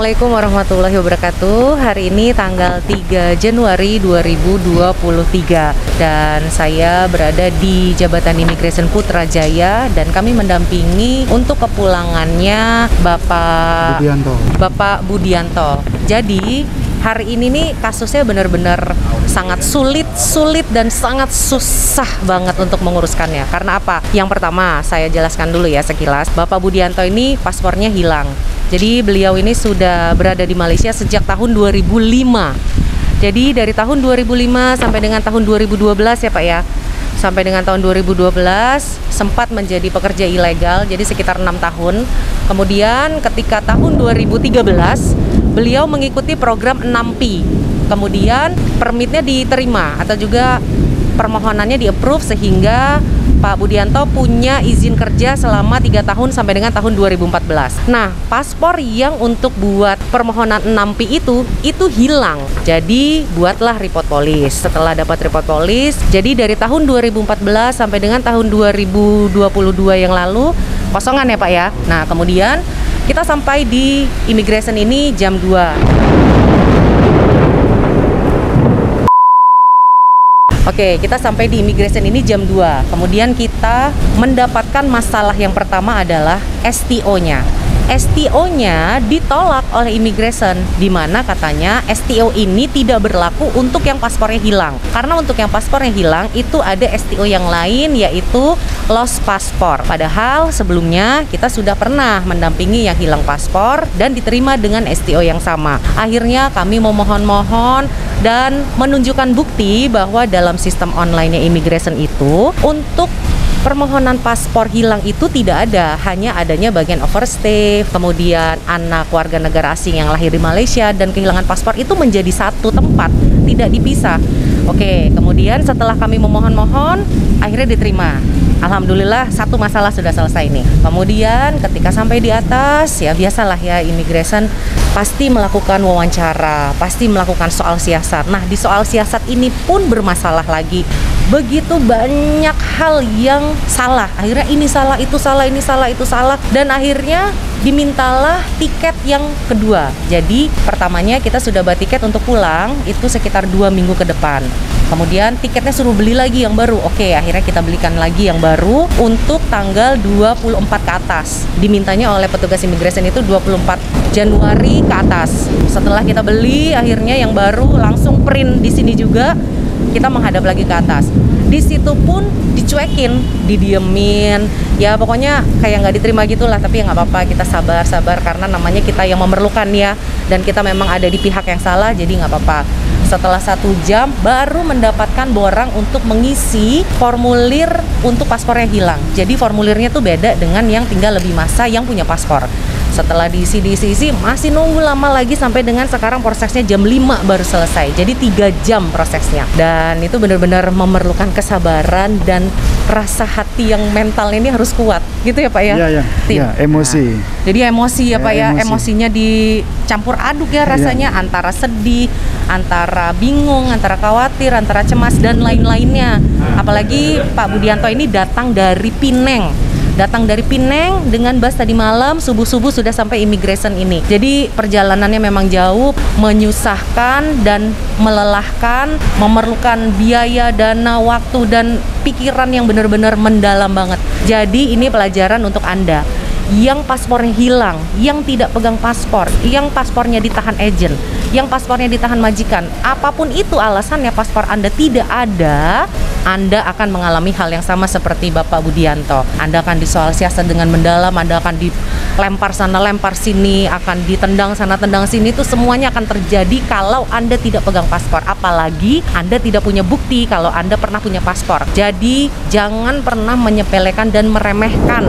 Assalamualaikum warahmatullahi wabarakatuh. Hari ini tanggal 3 Januari 2023 dan saya berada di Jabatan Imigresen Putrajaya dan kami mendampingi untuk kepulangannya Bapak Budianto. Jadi hari ini nih kasusnya benar-benar sangat sulit dan sangat susah banget untuk menguruskannya. Karena apa? Yang pertama, saya jelaskan dulu ya sekilas. Bapak Budianto ini paspornya hilang. Jadi beliau ini sudah berada di Malaysia sejak tahun 2005. Jadi dari tahun 2005 sampai dengan tahun 2012 ya Pak ya. Sampai dengan tahun 2012 sempat menjadi pekerja ilegal, jadi sekitar 6 tahun. Kemudian ketika tahun 2013 beliau mengikuti program 6P. Kemudian permitnya diterima atau juga permohonannya di-approve sehingga Pak Budianto punya izin kerja selama 3 tahun sampai dengan tahun 2014. Nah, paspor yang untuk buat permohonan 6P itu hilang. Jadi, buatlah report polis. Setelah dapat report polis, jadi dari tahun 2014 sampai dengan tahun 2022 yang lalu, kosongan ya Pak ya. Nah, kemudian kita sampai di Immigration ini jam 2. Oke, kita sampai di Immigration ini jam 2. Kemudian kita mendapatkan masalah yang pertama adalah STO-nya. STO-nya ditolak oleh Immigration, di mana katanya STO ini tidak berlaku untuk yang paspornya hilang. Karena untuk yang paspornya hilang itu ada STO yang lain yaitu lost paspor. Padahal sebelumnya kita sudah pernah mendampingi yang hilang paspor dan diterima dengan STO yang sama. Akhirnya kami memohon-mohon dan menunjukkan bukti bahwa dalam sistem online-nya Immigration itu untuk permohonan paspor hilang itu tidak ada, hanya adanya bagian overstay, kemudian anak warga negara asing yang lahir di Malaysia dan kehilangan paspor itu menjadi satu tempat, tidak dipisah. Oke, kemudian setelah kami memohon-mohon, akhirnya diterima. Alhamdulillah satu masalah sudah selesai nih. Kemudian ketika sampai di atas, ya biasalah ya Immigration pasti melakukan wawancara, pasti melakukan soal siasat. Nah, di soal siasat ini pun bermasalah lagi. Begitu banyak hal yang salah. Akhirnya ini salah, itu salah, ini salah, itu salah. Dan akhirnya dimintalah tiket yang kedua. Jadi pertamanya kita sudah beli tiket untuk pulang itu sekitar 2 minggu ke depan. Kemudian tiketnya suruh beli lagi yang baru. Oke, akhirnya kita belikan lagi yang baru untuk tanggal 24 ke atas. Dimintanya oleh petugas Immigration itu 24 Januari ke atas. Setelah kita beli, akhirnya yang baru langsung print di sini juga. Kita menghadap lagi ke atas. Di situ pun dicuekin, didiemin. Ya pokoknya kayak nggak diterima gitulah. Tapi ya nggak apa-apa, kita sabar karena namanya kita yang memerlukan ya. Dan kita memang ada di pihak yang salah, jadi nggak apa-apa. Setelah 1 jam baru mendapatkan borang untuk mengisi formulir untuk paspornya hilang. Jadi formulirnya tuh beda dengan yang tinggal lebih masa yang punya paspor. Setelah diisi masih nunggu lama lagi sampai dengan sekarang prosesnya jam 5 baru selesai. Jadi 3 jam prosesnya. Dan itu benar-benar memerlukan kesabaran dan rasa hati yang mental ini harus kuat. Gitu ya Pak ya? Iya, ya, emosi. Nah, jadi emosi ya Pak ya, emosinya dicampur aduk ya rasanya antara sedih, antara bingung, antara khawatir, antara cemas dan lain-lainnya. Apalagi Pak Budianto ini datang dari Penang. Dengan bus tadi malam, subuh-subuh sudah sampai Immigration ini. Jadi perjalanannya memang jauh, menyusahkan dan melelahkan, memerlukan biaya, dana, waktu, dan pikiran yang benar-benar mendalam banget. Jadi ini pelajaran untuk Anda yang paspornya hilang, yang tidak pegang paspor, yang paspornya ditahan agen, yang paspornya ditahan majikan, apapun itu alasannya paspor Anda tidak ada, Anda akan mengalami hal yang sama seperti Bapak Budianto. Anda akan disoal siasat dengan mendalam, Anda akan dilempar sana, lempar sini, akan ditendang sana, tendang sini, itu semuanya akan terjadi kalau Anda tidak pegang paspor. Apalagi Anda tidak punya bukti kalau Anda pernah punya paspor. Jadi jangan pernah menyepelekan dan meremehkan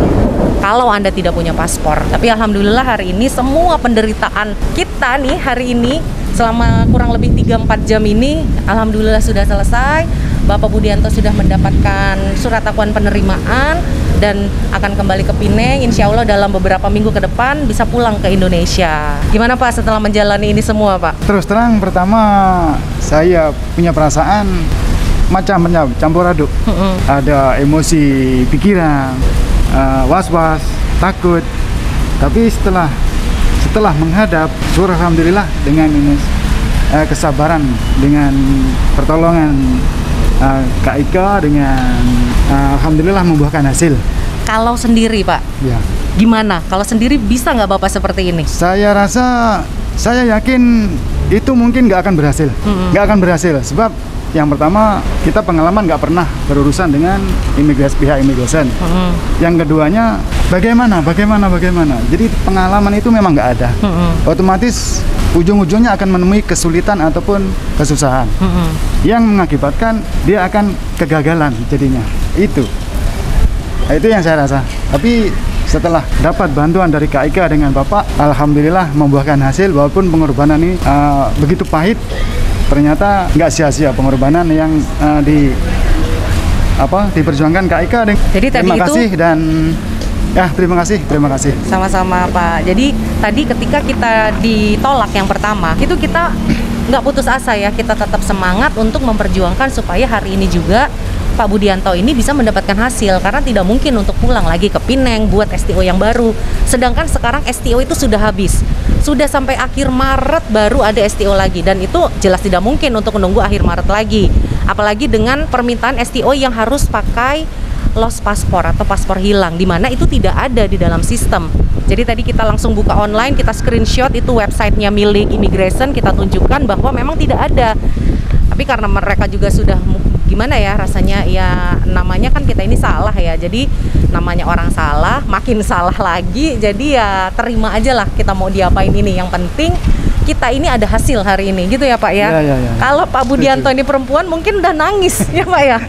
kalau Anda tidak punya paspor. Tapi alhamdulillah hari ini semua penderitaan kita nih hari ini selama kurang lebih 3-4 jam ini alhamdulillah sudah selesai. Bapak Budianto sudah mendapatkan surat akuan penerimaan dan akan kembali ke Penang. Insya Allah dalam beberapa minggu ke depan bisa pulang ke Indonesia. Gimana Pak setelah menjalani ini semua Pak? Terus terang pertama saya punya perasaan macam-macam, campur aduk. Ada emosi, pikiran, was-was, takut. Tapi setelah setelah menghadap, syukur alhamdulillah dengan ini kesabaran, dengan pertolongan Kak Ika, dengan alhamdulillah membuahkan hasil. Kalau sendiri Pak, Ya. gimana? Kalau sendiri bisa nggak Bapak seperti ini? Saya rasa, saya yakin itu mungkin nggak akan berhasil. Nggak akan berhasil, sebab yang pertama kita pengalaman nggak pernah berurusan dengan pihak imigrasi. Yang keduanya bagaimana. Jadi pengalaman itu memang nggak ada. Otomatis ujung-ujungnya akan menemui kesulitan ataupun kesusahan yang mengakibatkan dia akan kegagalan jadinya. Itu yang saya rasa. Tapi setelah dapat bantuan dari Kak Ika dengan Bapak, alhamdulillah membuahkan hasil. Walaupun pengorbanan ini begitu pahit, ternyata nggak sia-sia pengorbanan yang diperjuangkan Kak Ika. Jadi terima kasih dan terima kasih. Sama-sama Pak. Jadi tadi ketika kita ditolak yang pertama, itu kita nggak putus asa ya, kita tetap semangat untuk memperjuangkan supaya hari ini juga Pak Budianto ini bisa mendapatkan hasil, karena tidak mungkin untuk pulang lagi ke Pineng buat STO yang baru. Sedangkan sekarang STO itu sudah habis, sudah sampai akhir Maret baru ada STO lagi, dan itu jelas tidak mungkin untuk menunggu akhir Maret lagi. Apalagi dengan permintaan STO yang harus pakai lost paspor atau paspor hilang, di mana itu tidak ada di dalam sistem. Jadi tadi kita langsung buka online, kita screenshot itu websitenya milik Immigration, kita tunjukkan bahwa memang tidak ada. Tapi karena mereka juga sudah gimana ya rasanya, ya namanya kan kita ini salah ya, jadi namanya orang salah makin salah lagi, jadi ya terima aja lah, kita mau diapain ini, yang penting kita ini ada hasil hari ini, gitu ya Pak ya. Ya. Kalau Pak Budianto ini perempuan mungkin udah nangis ya Pak ya.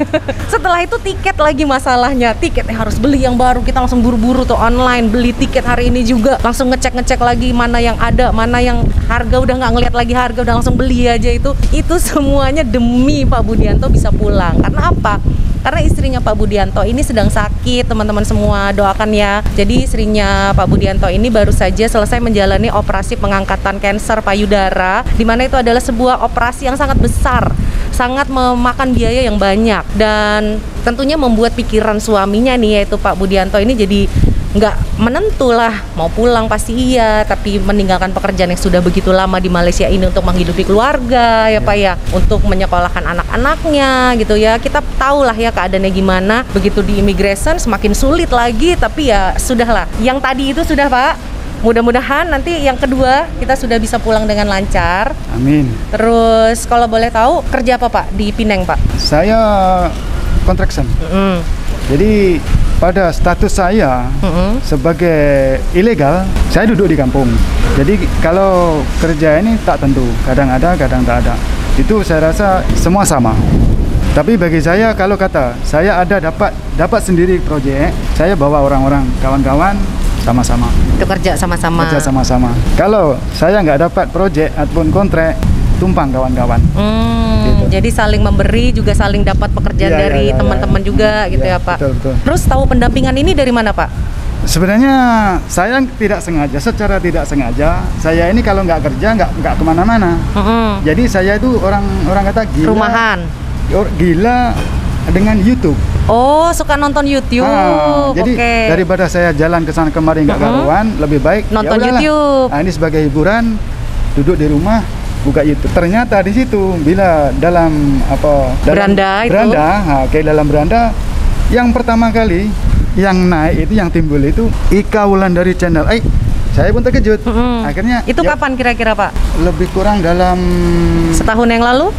Setelah itu tiket lagi masalahnya, tiketnya harus beli yang baru, kita langsung buru-buru tuh online beli tiket hari ini juga, langsung ngecek lagi mana yang ada, mana yang harga udah nggak ngeliat lagi harga, udah langsung beli aja itu semuanya demi Pak Budianto bisa pulang. Karena apa? Karena istrinya Pak Budianto ini sedang sakit, teman-teman semua doakan ya. Jadi istrinya Pak Budianto ini baru saja selesai menjalani operasi pengangkatan kanker payudara, di mana itu adalah sebuah operasi yang sangat besar, sangat memakan biaya yang banyak, dan tentunya membuat pikiran suaminya nih, yaitu Pak Budianto ini jadi nggak menentu lah, mau pulang pasti iya, tapi meninggalkan pekerjaan yang sudah begitu lama di Malaysia ini untuk menghidupi keluarga ya Pak ya, untuk menyekolahkan anak-anaknya gitu ya. Kita tahu lah ya keadaannya gimana, begitu di immigration semakin sulit lagi, tapi ya sudahlah, yang tadi itu sudah Pak. Mudah-mudahan nanti yang kedua kita sudah bisa pulang dengan lancar. Amin. Terus kalau boleh tahu kerja apa Pak di Pineng Pak? Saya contraction. Jadi pada status saya sebagai ilegal, saya duduk di kampung. Jadi kalau kerja ini tak tentu, kadang ada, kadang tak ada. Itu saya rasa semua sama. Tapi bagi saya, kalau kata saya ada dapat sendiri proyek, saya bawa orang-orang, kawan-kawan sama-sama. Itu kerja sama-sama. Kerja sama-sama. Kalau saya nggak dapat proyek ataupun kontrak, tumpang kawan-kawan. Gitu. Jadi saling memberi juga saling dapat pekerjaan dari teman-teman juga gitu ya Pak. Betul. Terus tahu pendampingan ini dari mana Pak? Sebenarnya saya tidak sengaja, secara tidak sengaja. Saya ini kalau nggak kerja nggak kemana-mana. Jadi saya itu orang kata gila. Rumahan. Gila dengan YouTube. Oh, suka nonton YouTube. Jadi daripada saya jalan ke sana kemari nggak karuan, lebih baik nonton YouTube. Nah, ini sebagai hiburan, duduk di rumah, buka YouTube. Ternyata di situ bila dalam beranda, dalam beranda yang pertama kali yang naik itu, yang timbul itu Ika Wulandari Channel. Saya pun terkejut. Akhirnya itu kapan kira-kira Pak? Lebih kurang dalam setahun yang lalu?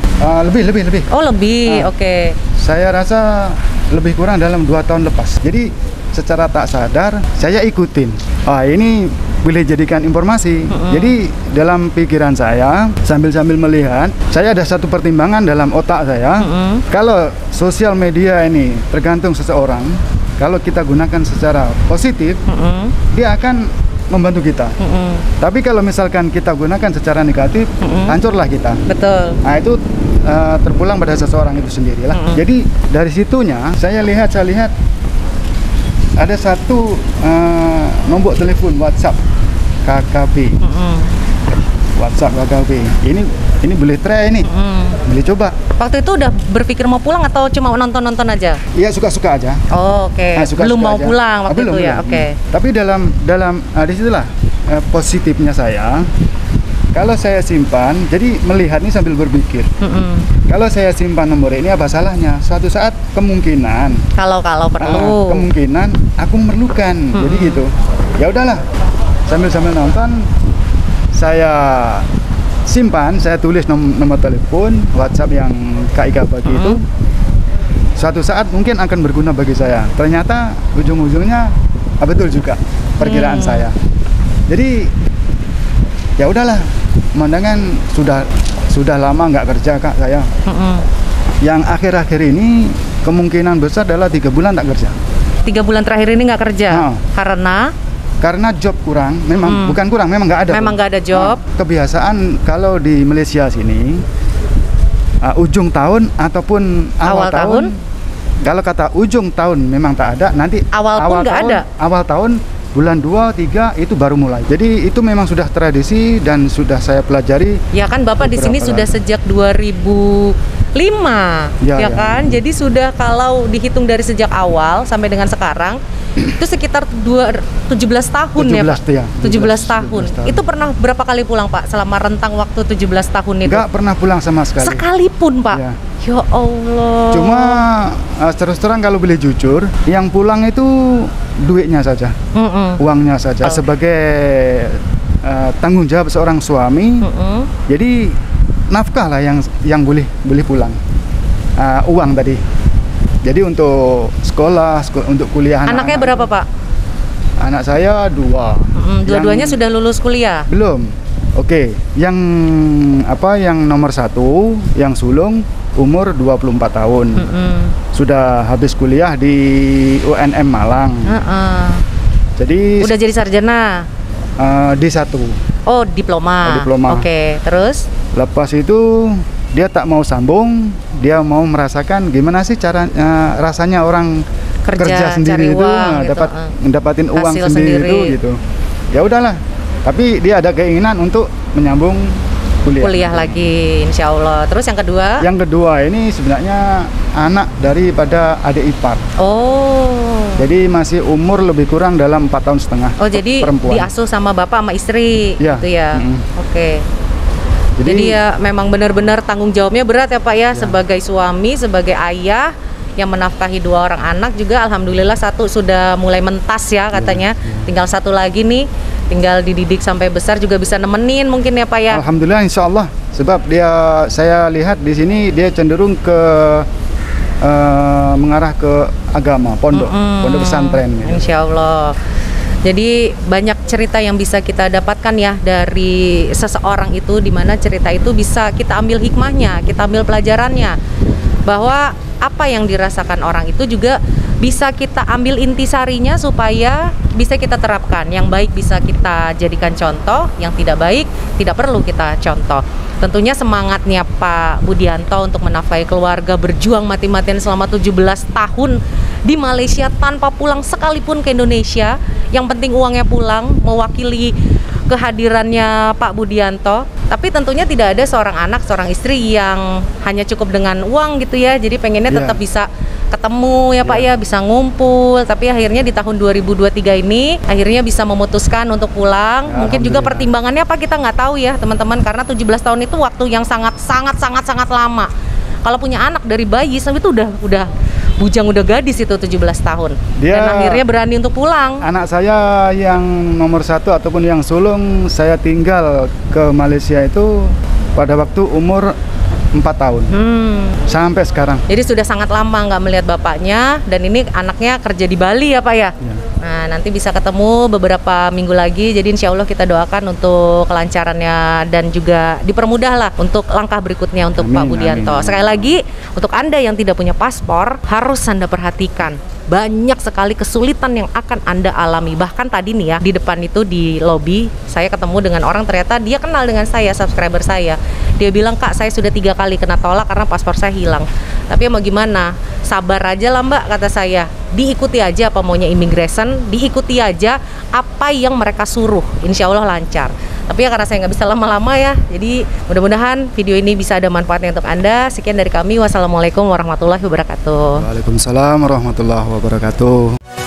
Lebih. Oh lebih, oke. Saya rasa lebih kurang dalam 2 tahun lepas. Jadi secara tak sadar saya ikutin. Ini boleh jadikan informasi. Jadi dalam pikiran saya sambil melihat, saya ada satu pertimbangan dalam otak saya. Kalau sosial media ini tergantung seseorang, kalau kita gunakan secara positif, dia akan membantu kita. Tapi kalau misalkan kita gunakan secara negatif, hancurlah kita. Betul. Nah itu terpulang pada seseorang itu sendirilah. Jadi dari situnya saya lihat ada satu nombor telepon WhatsApp KKP. WhatsApp KKP. Ini boleh try ini. Boleh coba. Waktu itu udah berpikir mau pulang atau cuma nonton aja? Iya, suka-suka aja. Oh, oke. Belum mau pulang waktu itu ya. Oke. Tapi dalam disitulah positifnya saya, kalau saya simpan, jadi melihat ini sambil berpikir. Kalau saya simpan nomor ini apa salahnya? Suatu saat kemungkinan Kalau perlu. kemungkinan aku memerlukan. Jadi gitu. Ya udahlah. Sambil nonton saya simpan, saya tulis nomor telepon, WhatsApp yang Kak Ika bagi itu. Suatu saat mungkin akan berguna bagi saya. Ternyata ujung-ujungnya betul juga perkiraan saya. Jadi ya udahlah, pemandangan sudah lama nggak kerja Kak saya. Yang akhir-akhir ini kemungkinan besar adalah 3 bulan tak kerja. 3 bulan terakhir ini nggak kerja Karena job kurang, memang bukan kurang, memang nggak ada. Memang nggak ada job. Kebiasaan kalau di Malaysia sini ujung tahun ataupun awal tahun. Kalau kata ujung tahun memang tak ada, nanti awal pun nggak ada. Awal tahun bulan 2, 3 itu baru mulai. Jadi itu memang sudah tradisi dan sudah saya pelajari. Ya kan Bapak di sini sudah sejak 2005, ya kan? Jadi sudah kalau dihitung dari sejak awal sampai dengan sekarang itu sekitar 17 tahun 17, ya Pak? Ya, 17 tahun. Itu pernah berapa kali pulang Pak selama rentang waktu 17 tahun itu? Nggak pernah pulang sama sekali. Sekalipun Pak? Ya Allah. Cuma terus terang kalau boleh jujur, yang pulang itu duitnya saja, uangnya saja. Sebagai tanggung jawab seorang suami, jadi nafkah lah yang boleh pulang, uang tadi. Jadi untuk sekolah, untuk kuliah. Anaknya berapa Pak? Anak saya 2. Dua-duanya sudah lulus kuliah? Belum. Oke, yang nomor 1, yang sulung umur 24 tahun. Sudah habis kuliah di UNM Malang. Jadi udah jadi sarjana? D1. Oh, diploma. Oke, terus? Lepas itu dia tak mau sambung, dia mau merasakan gimana sih rasanya orang kerja sendiri itu, mendapatkan uang sendiri itu gitu. Ya udahlah. Tapi dia ada keinginan untuk menyambung kuliah lagi, insya Allah. Terus yang kedua? Yang kedua ini sebenarnya anak daripada adik ipar. Oh. Jadi masih umur lebih kurang dalam 4 tahun setengah. Oh, jadi perempuan. Diasuh sama bapak sama istri, gitu ya? Oke. Jadi ya memang benar-benar tanggung jawabnya berat ya Pak ya, sebagai suami, sebagai ayah yang menafkahi 2 orang anak juga. Alhamdulillah 1 sudah mulai mentas ya katanya. Tinggal 1 lagi nih, tinggal dididik sampai besar juga bisa nemenin mungkin ya Pak ya. Alhamdulillah, insya Allah. Sebab saya lihat di sini dia cenderung mengarah ke agama, pondok pesantren. Gitu. Insya Allah. Jadi banyak cerita yang bisa kita dapatkan ya dari seseorang itu, di mana cerita itu bisa kita ambil hikmahnya, kita ambil pelajarannya, bahwa apa yang dirasakan orang itu juga bisa kita ambil intisarinya supaya bisa kita terapkan. Yang baik bisa kita jadikan contoh, yang tidak baik tidak perlu kita contoh. Tentunya semangatnya Pak Budianto untuk menafkahi keluarga, berjuang mati-matian selama 17 tahun di Malaysia tanpa pulang sekalipun ke Indonesia. Yang penting uangnya pulang, mewakili kehadirannya Pak Budianto. Tapi tentunya tidak ada seorang anak, seorang istri yang hanya cukup dengan uang gitu ya. Jadi pengennya tetap bisa ketemu ya Pak ya, bisa ngumpul. Tapi akhirnya di tahun 2023 ini akhirnya bisa memutuskan untuk pulang. Mungkin juga pertimbangannya apa kita nggak tahu ya teman-teman, karena 17 tahun itu waktu yang sangat lama. Kalau punya anak dari bayi sampai itu udah bujang, udah gadis itu 17 tahun. Dan akhirnya berani untuk pulang. Anak saya yang nomor 1 ataupun yang sulung saya tinggal ke Malaysia itu pada waktu umur 4 tahun sampai sekarang. Jadi sudah sangat lama nggak melihat bapaknya, dan ini anaknya kerja di Bali ya Pak ya? Nah nanti bisa ketemu beberapa minggu lagi. Jadi insya Allah kita doakan untuk kelancarannya dan juga dipermudah lah untuk langkah berikutnya untuk Pak Budianto. Sekali lagi untuk Anda yang tidak punya paspor, harus Anda perhatikan. Banyak sekali kesulitan yang akan Anda alami. Bahkan tadi nih ya, di depan itu di lobi saya ketemu dengan orang, ternyata dia kenal dengan saya, subscriber saya. Dia bilang, Kak saya sudah 3 kali kena tolak karena paspor saya hilang. Tapi mau gimana, sabar aja lah Mbak, kata saya. Diikuti aja apa maunya immigration, diikuti aja apa yang mereka suruh, insya Allah lancar. Tapi ya karena saya nggak bisa lama-lama ya, jadi mudah-mudahan video ini bisa ada manfaatnya untuk Anda. Sekian dari kami, wassalamualaikum warahmatullahi wabarakatuh. Waalaikumsalam warahmatullahi wabarakatuh.